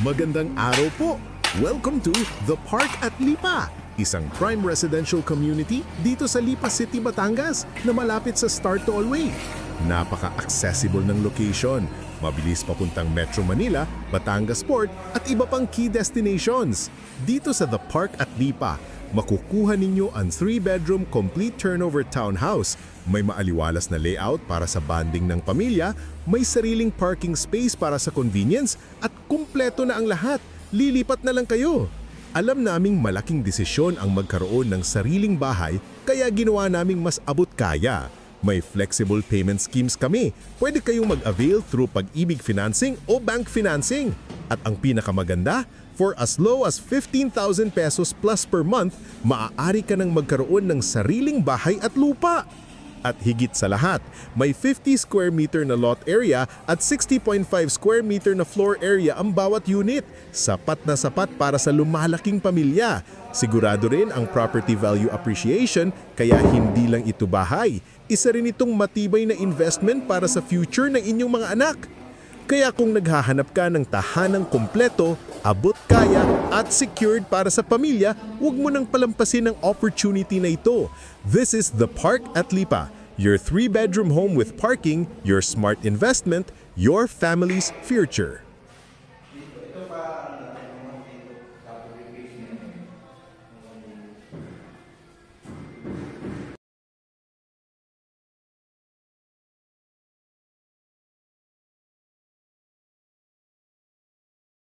Magandang araw po! Welcome to The Park at Lipa, isang prime residential community dito sa Lipa City, Batangas na malapit sa Star Tollway. Napaka-accessible ng location, mabilis papuntang Metro Manila, Batangas Port at iba pang key destinations. Dito sa The Park at Lipa, makukuha ninyo ang 3-bedroom complete turnover townhouse. May maaliwalas na layout para sa bonding ng pamilya, may sariling parking space para sa convenience at kumpleto na ang lahat. Lilipat na lang kayo. Alam naming malaking desisyon ang magkaroon ng sariling bahay kaya ginawa naming mas abot kaya. May flexible payment schemes kami. Pwede kayong mag-avail through Pag-ibig Financing o bank financing. At ang pinakamaganda, for as low as 15,000 pesos plus per month, maaari ka nang magkaroon ng sariling bahay at lupa. At higit sa lahat, may 50 square meter na lot area at 60.5 square meter na floor area ang bawat unit. Sapat na sapat para sa lumalaking pamilya. Sigurado rin ang property value appreciation kaya hindi lang ito bahay. Isa rin itong matibay na investment para sa future ng inyong mga anak. Kaya kung naghahanap ka ng tahanang kompleto, abot kaya at secured para sa pamilya, huwag mo nang palampasin ang opportunity na ito. This is The Park at Lipa, your 3-bedroom home with parking, your smart investment, your family's future.